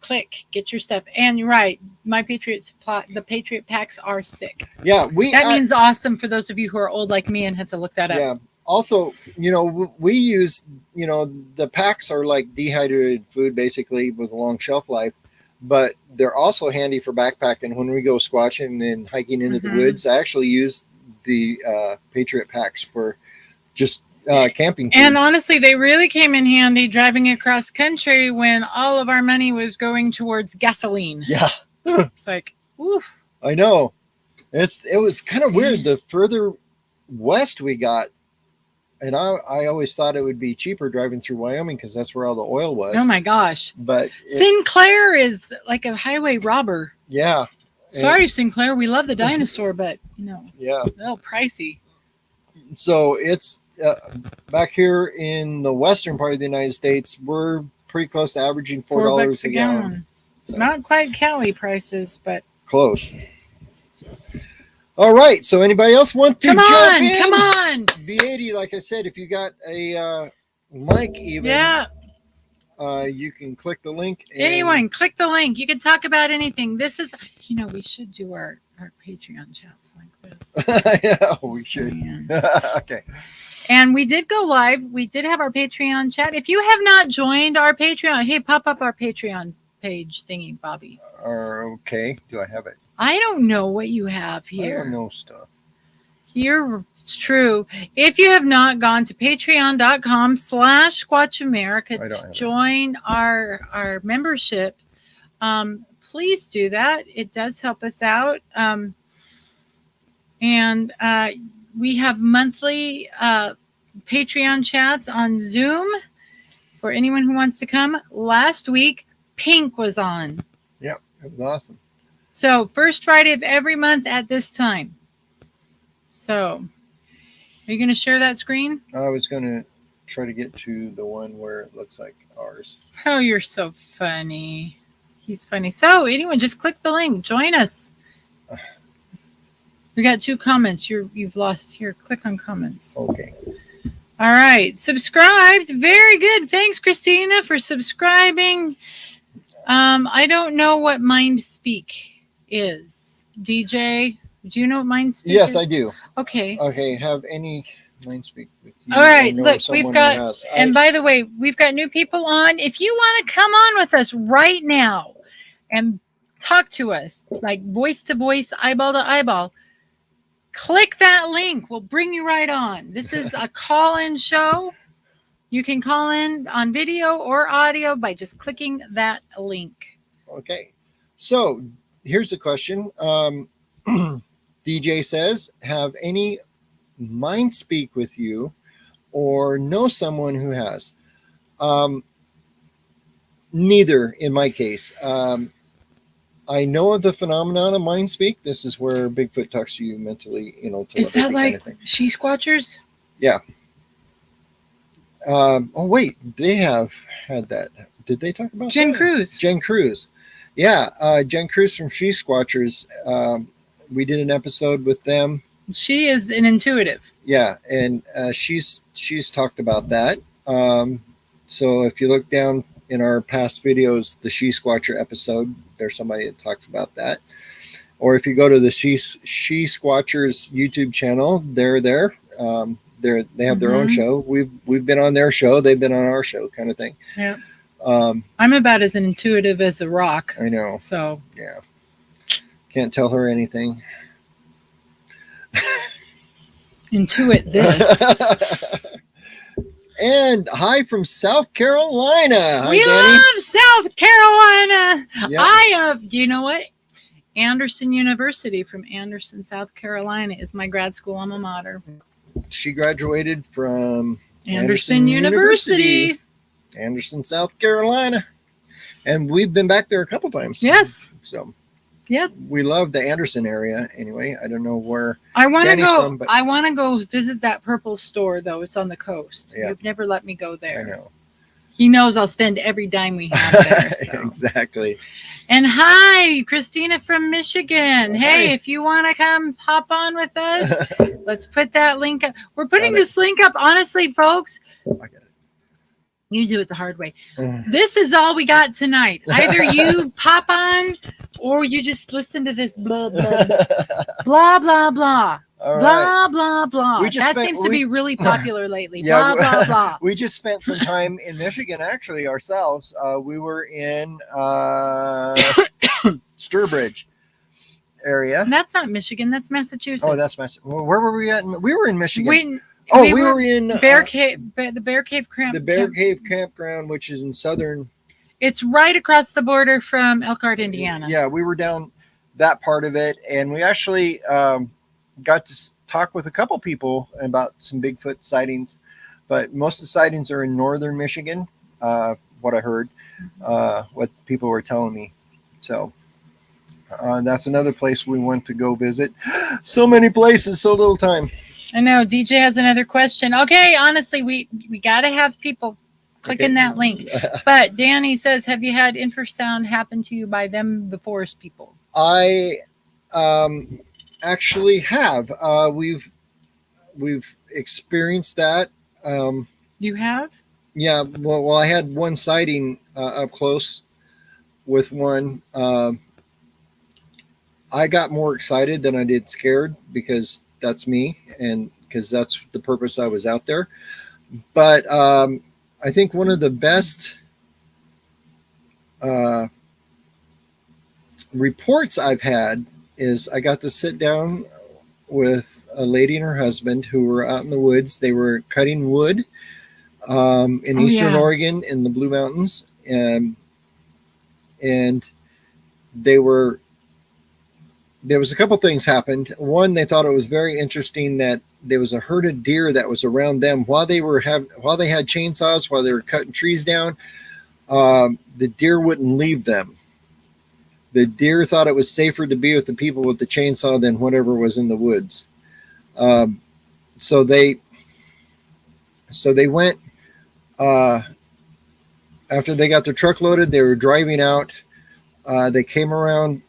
click, get your stuff. And you're right, my Patriot Supply, the Patriot Packs are sick. Yeah, that means awesome for those of you who are old like me and had to look that up. Yeah. Also, we use, the packs are like dehydrated food basically with a long shelf life, but they're also handy for backpacking. When we go squatching and hiking into the woods, I actually use the Patriot Packs for just camping food. And honestly, they really came in handy driving across country when all of our money was going towards gasoline. Yeah. It's like, oof. I know. It was kind of weird. The further west we got, and I always thought it would be cheaper driving through Wyoming because that's where all the oil was. Oh my gosh. But Sinclair is like a highway robber. Yeah. Sorry, Sinclair. We love the dinosaur, but yeah, a little pricey. So it's back here in the western part of the United States, we're pretty close to averaging $4 a gallon. So. Not quite Cali prices, but close. So. All right. So anybody else want to jump in? Come on. B80, like I said, if you got a mic even, you can click the link. Anyone, click the link. You can talk about anything. This is, we should do our Patreon chats like this. Yeah, we should. Okay. And we did go live. We did have our Patreon chat. If you have not joined our Patreon, hey, pop up our Patreon page thingy, Bobby. Okay. Do I have it? I don't know what you have here. I don't know stuff. Here, it's true. If you have not gone to patreon.com/Squatch America to join our membership, please do that. It does help us out. And we have monthly Patreon chats on Zoom for anyone who wants to come. Last week, Pink was on. Yep, it was awesome. So, first Friday of every month at this time. So, are you going to share that screen? I was going to try to get to the one where it looks like ours. Oh, you're so funny. He's funny. So, anyone, just click the link. Join us. We got 2 comments. You've lost here. Click on comments. Okay. All right. Subscribed. Very good. Thanks, Christina, for subscribing. I don't know what MindSpeak is. DJ, do you know what MindSpeak is? Yes, I do. Okay. Okay. Have any MindSpeak with you? All right. Look, we've got, and by the way, we've got new people on. If you want to come on with us right now and talk to us, like voice to voice, eyeball to eyeball, click that link. We'll bring you right on. This is a call-in show. You can call in on video or audio by just clicking that link. Okay. So here's the question. DJ says, have any MindSpeak with you or know someone who has? Neither in my case. I know of the phenomenon of MindSpeak. This is where Bigfoot talks to you mentally, Is that like she squatchers? Yeah. Oh wait, they have had that. Did they talk about Jen that? Cruz? Jen Cruz. Yeah, Jen Cruz from She Squatchers. We did an episode with them. She is an intuitive. Yeah, and she's talked about that. So if you look down in our past videos, the She Squatcher episode, there's somebody that talks about that. Or if you go to the She Squatchers YouTube channel, they're there. They have their own show. We've been on their show. They've been on our show, kind of thing. Yeah. I'm about as intuitive as a rock. I know. So yeah. Can't tell her anything. Intuit this. And hi from South Carolina. Hi, We Danny. love South Carolina. Yep. Do you know what? Anderson University from Anderson, South Carolina is my grad school alma mater. She graduated from Anderson University. Anderson, South Carolina. And we've been back there a couple times. Yes. So yeah, we love the Anderson area anyway. I don't know where I want to Danny's go. from, but I want to go visit that purple store though. It's on the coast. Yeah. You've never let me go there. I know. He knows I'll spend every dime we have there. So. Exactly. And hi, Christina from Michigan. Oh, hey, hi. if you want to come hop on with us, let's put that link up. We're putting Got it. this link up. Honestly, folks, I got it. you do it the hard way. This is all we got tonight. Either you pop on or you just listen to this blah, blah, blah, blah, blah. All right. Blah, blah, blah. We just That spent- seems to be really popular lately. Yeah, Blah, blah, blah. We just spent some time in Michigan, actually, ourselves. We were in Sturbridge area. That's not Michigan. That's Massachusetts. Oh, that's Well, where were we at? We were in Michigan. We we were in Bear Cave, the Bear Cave Camp. the Bear Cave Campground, which is in southern. It's right across the border from Elkhart, Indiana. Yeah, we were down that part of it, and we actually got to talk with a couple people about some Bigfoot sightings. But most of the sightings are in northern Michigan. What I heard, what people were telling me. So that's another place we want to go visit. So many places, so little time. I know. DJ has another question. Okay, honestly, we got to have people clicking that link. But Danny says, have you had infrasound happen to you by them, the forest people? I actually have. We've experienced that. You have? Yeah. Well, I had one sighting up close with one. I got more excited than I did scared because that's me, and because that's the purpose I was out there. But I think one of the best reports I've had is I got to sit down with a lady and her husband who were out in the woods. They were cutting wood in Eastern Oregon in the Blue Mountains, and there was a couple things happened. One, they thought it was very interesting that there was a herd of deer that was around them while they had chainsaws, while they were cutting trees down. The deer wouldn't leave them. The deer thought it was safer to be with the people with the chainsaw than whatever was in the woods. So they went, after they got their truck loaded, they were driving out. They came around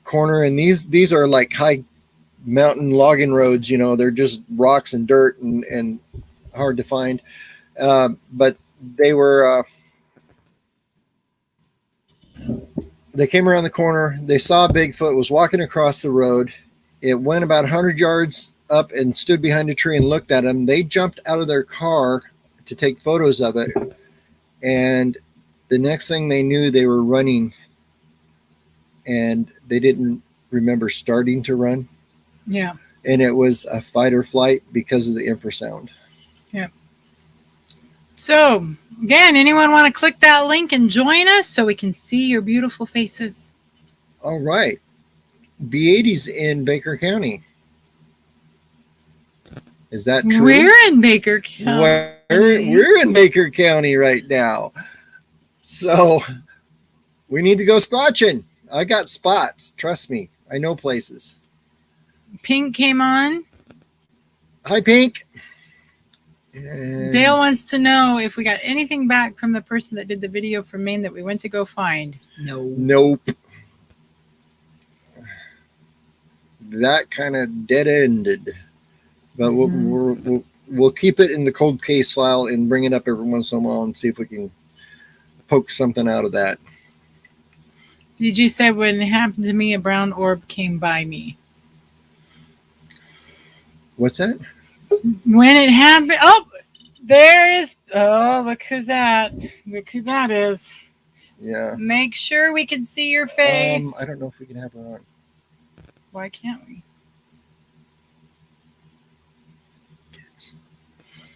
corner, and these are like high mountain logging roads. They're just rocks and dirt and hard to find. But they came around the corner. They saw Bigfoot was walking across the road. It went about 100 yards up and stood behind a tree and looked at him. They jumped out of their car to take photos of it. And the next thing they knew, they were running, and they didn't remember starting to run. Yeah. And it was a fight or flight because of the infrasound. Yeah. So, again, anyone want to click that link and join us so we can see your beautiful faces? All right. B80's in Baker County. Is that true? We're in Baker County. We're in Baker County right now. So we need to go squatching. I got spots. Trust me. I know places. Pink came on. Hi, Pink. And Dale wants to know if we got anything back from the person that did the video from Maine that we went to go find. No. Nope. That kind of dead ended. But we'll keep it in the cold case file and bring it up every once in a while and see if we can poke something out of that. DG said, when it happened to me, a brown orb came by me. What's that? When it happened, there is. Oh, look who's that! Look who that is. Yeah. Make sure we can see your face. I don't know if we can have her on. Why can't we?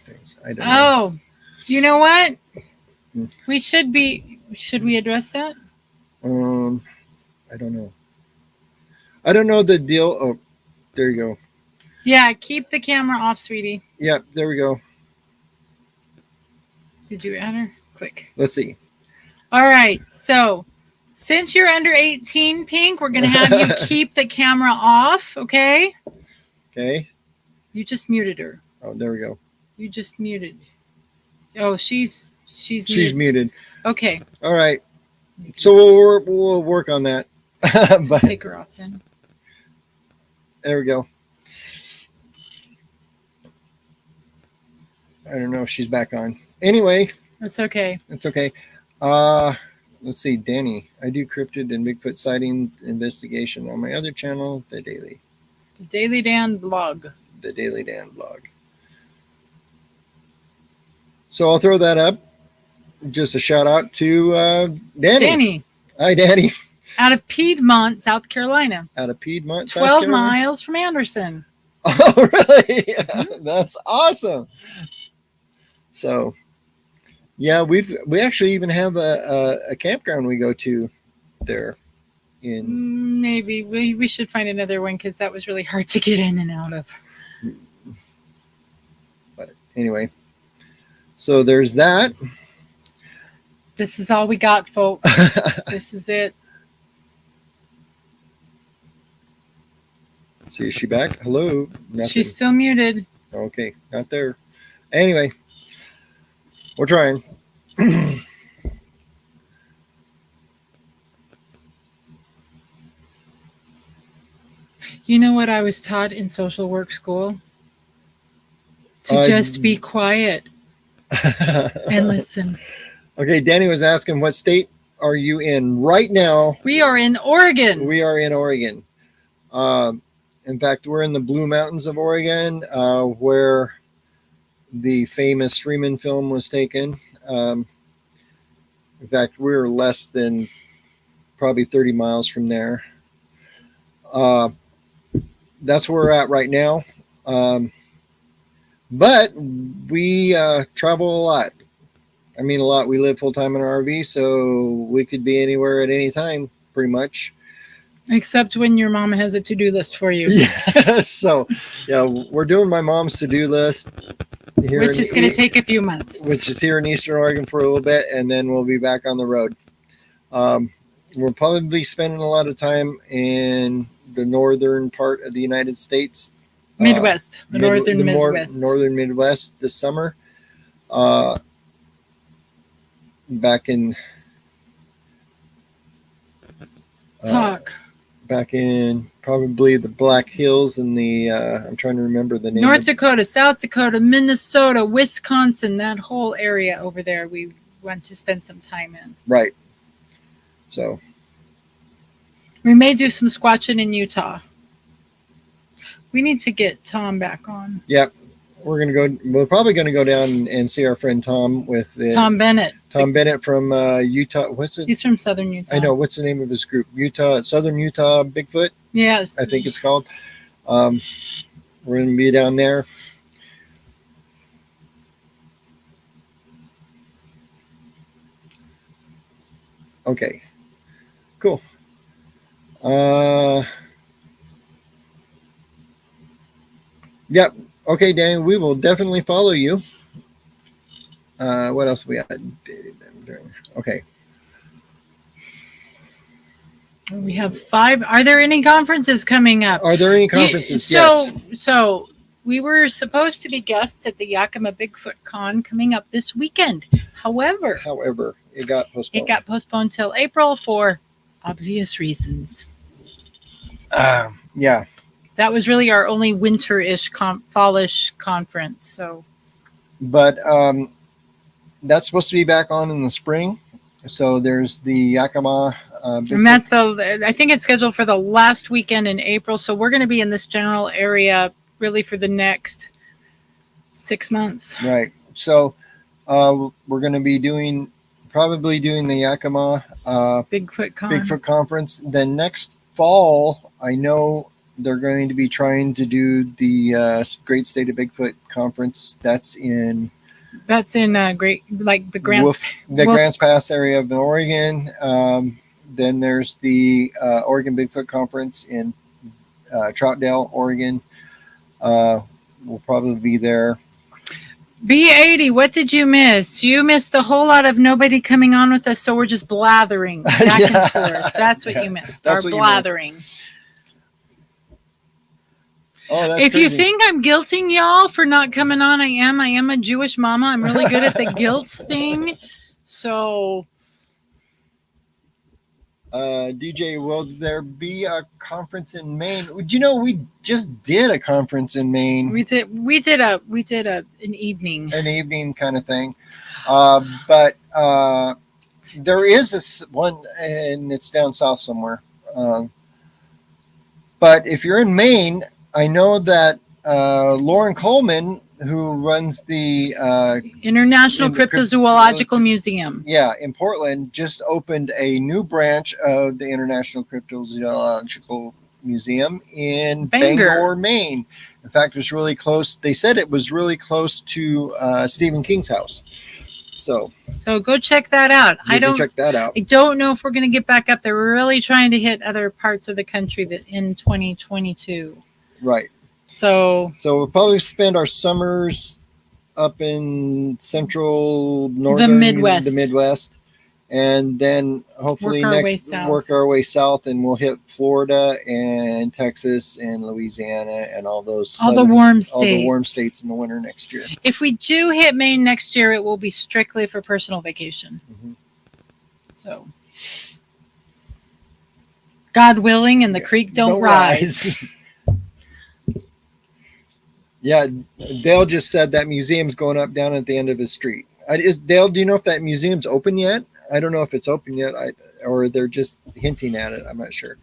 Thanks. I don't know. Oh, you know what? Hmm. We should be. Should we address that? I don't know. I don't know the deal. Oh, there you go. Yeah, keep the camera off, sweetie. Yep, there we go. Did you add her? Click. Let's see. All right. So, since you're under 18, Pink, we're going to have you keep the camera off, okay? Okay. You just muted her. Oh, there we go. You just muted. Oh, she's muted. Okay. All right. So we'll work on that. So But take her off then. there we go. I don't know if she's back on. Anyway, That's okay. it's okay. Let's see, Danny. I do cryptid and Bigfoot sighting investigation on my other channel, The Daily Dan blog. The Daily Dan blog. So I'll throw that up. Just a shout out to Danny. Danny, Hi, Danny. out of Piedmont, South Carolina. Out of Piedmont, South 12 Carolina. miles from Anderson. Oh, really? That's awesome. So, yeah, we actually even have a campground we go to there. In Maybe we should find another one because that was really hard to get in and out of. but anyway, so there's that. This is all we got, folks. This is it. See, is she back? Hello. Nothing. She's still muted. Okay, not there. Anyway, we're trying. You know what I was taught in social work school? To just be quiet and listen. Okay, Danny was asking, what state are you in right now? We are in Oregon. We are in Oregon. In fact, we're in the Blue Mountains of Oregon, where the famous Freeman film was taken. In fact, we're less than probably 30 miles from there. That's where we're at right now. But we travel a lot. I mean, a lot. We live full time in our RV, so we could be anywhere at any time, pretty much. Except when your mom has a to-do list for you. Yeah. So, yeah, we're doing my mom's to-do list. Which is going to take a few months. Which is here in Eastern Oregon for a little bit, and then we'll be back on the road. We'll probably spending a lot of time in the northern part of the United States. Midwest. The northern Midwest. Northern Midwest this summer. Back in back in probably the Black Hills and the I'm trying to remember the name. North Dakota, South Dakota, Minnesota, Wisconsin, that whole area over there we want to spend some time in. Right. So we may do some squatching in Utah. We need to get Tom back on. Yep. We're probably gonna go down and see our friend Tom with Tom Bennett. Tom Bennett from Utah. What's it? He's from Southern Utah. I know. What's the name of his group? Southern Utah Bigfoot. Yes. I think it's called. We're gonna be down there. Okay. Cool. Yep. Okay, Danny, we will definitely follow you. What else we got? Okay. We have 5. Are there any conferences coming up? Are there any conferences? Yes. So we were supposed to be guests at the Yakima Bigfoot Con coming up this weekend. However, it got postponed. It got postponed till April for obvious reasons. Yeah. That was really our only winter-ish, fallish conference. So, but that's supposed to be back on in the spring. So there's the Yakima. And that's I think it's scheduled for the last weekend in April. So we're going to be in this general area really for the next 6 months. Right. So we're going to be doing probably doing the Yakima Bigfoot Con. Bigfoot conference. Then next fall, I know they're going to be trying to do the Great State of Bigfoot conference. That's in the Grants Grants Pass area of Oregon. Then there's the Oregon Bigfoot conference in Troutdale, Oregon. We'll probably be there. B80, what did you miss? You missed a whole lot of nobody coming on with us, so we're just blathering back and forth. That's what you missed. That's our what you blathering. Oh, that's if crazy. you think I'm guilting y'all for not coming on, I am a Jewish mama. I'm really good at the guilt thing. So DJ, will there be a conference in Maine? You know, we just did a conference in Maine. we did an evening. An evening kind of thing. But there is one, and it's down south somewhere. But if you're in Maine, I know that Lauren Coleman, who runs the International Cryptozoological Museum. Yeah, in Portland, just opened a new branch of the International Cryptozoological Museum in Bangor, Maine. In fact, it was really close. They said it was really close to Stephen King's house. So go check that out. Check that out. I don't know if we're going to get back up there. We're really trying to hit other parts of the country that in 2022. Right. So we'll probably spend our summers up in central, northern, the Midwest, and then hopefully work our way south, and we'll hit Florida and Texas and Louisiana and all the warm states in the winter next year. If we do hit Maine next year, it will be strictly for personal vacation. Mm-hmm. So, God willing, and the creek don't rise. Yeah, Dale just said that museum's going up down at the end of his street. Dale, do you know if that museum's open yet? I don't know if it's open yet, or they're just hinting at it. I'm not sure.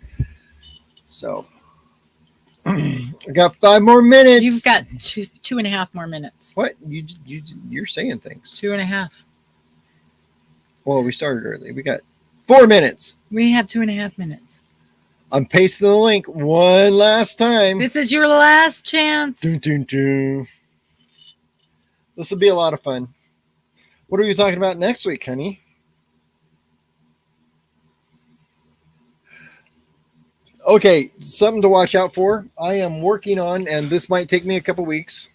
So, we got 5 more minutes. You've got 2.5 more minutes. What? You're saying things. 2.5. Well, we started early. We got 4 minutes. We have 2.5 minutes. I'm pasting the link one last time. This is your last chance. Dun, dun, dun. This will be a lot of fun. What are we talking about next week, honey? Okay, something to watch out for. I am working on, and this might take me a couple weeks,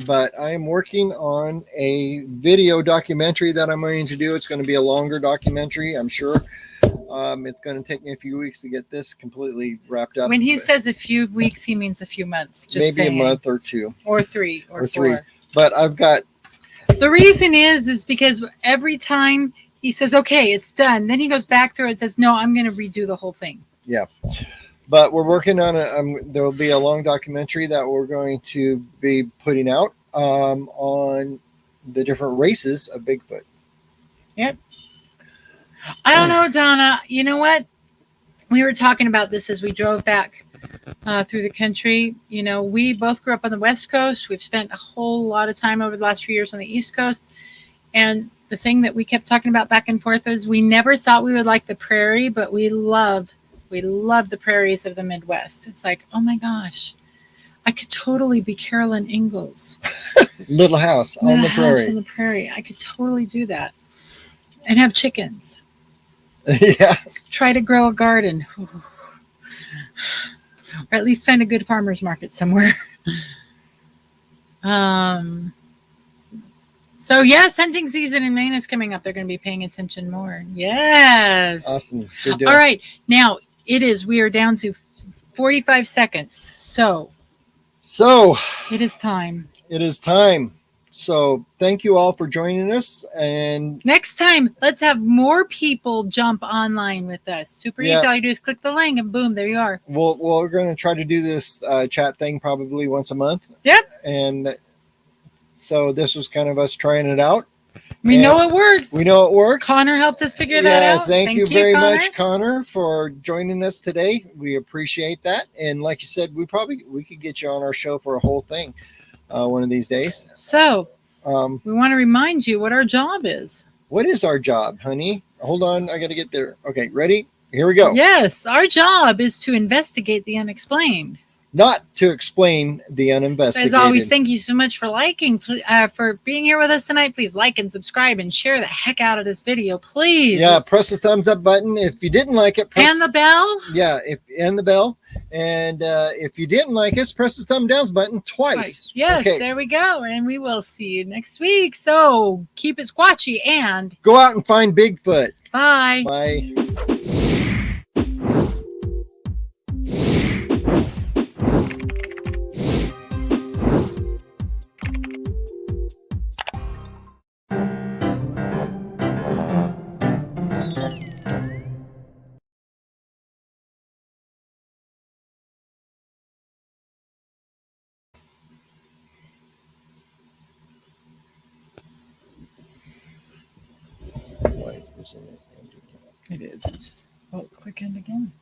but I am working on a video documentary that I'm going to do. It's going to be a longer documentary, I'm sure. It's going to take me a few weeks to get this completely wrapped up. When he says a few weeks, he means a few months. Just maybe a month or 2. Or 3 or 4. 3. But I've got... The reason is because every time he says, okay, it's done, then he goes back through it and says, no, I'm going to redo the whole thing. Yeah. But we're working on there will be a long documentary that we're going to be putting out on the different races of Bigfoot. Yep. I don't know, Donna. You know what? We were talking about this as we drove back through the country. You know, we both grew up on the West Coast. We've spent a whole lot of time over the last few years on the East Coast. And the thing that we kept talking about back and forth is we never thought we would like the prairie, but we love the prairies of the Midwest. It's like, oh my gosh, I could totally be Carolyn Ingalls. Little house on the prairie. House on the prairie. I could totally do that. And have chickens. Yeah. Try to grow a garden. Or at least find a good farmer's market somewhere. So yes, hunting season in Maine is coming up. They're going to be paying attention more. Yes. Awesome. Good deal. All right. Now we are down to 45 seconds. So it is time. It is time. So thank you all for joining us. And next time, let's have more people jump online with us. Super easy. All you do is click the link and boom, there you are. We're going to try to do this chat thing probably once a month. Yep. And so this was kind of us trying it out. We know it works. We know it works. Connor helped us figure that out. Thank you very much, Connor, for joining us today. We appreciate that. And like you said, we could get you on our show for a whole thing one of these days. So we want to remind you what our job is. What is our job, honey? Hold on, I got to get there. Okay, ready? Here we go. Yes, our job is to investigate the unexplained. Not to explain the So uninvestigated. as always, thank you so much for for being here with us tonight. Please like and subscribe and share the heck out of this video, please. Yeah, press the thumbs up button. If you didn't like it, press And the bell. Yeah, and the bell. And if you didn't like us, press the thumb down button twice. Yes, Okay. there we go. And we will see you next week. So keep it squatchy and Go out and find Bigfoot. bye. Bye. It is. It's just, click in again.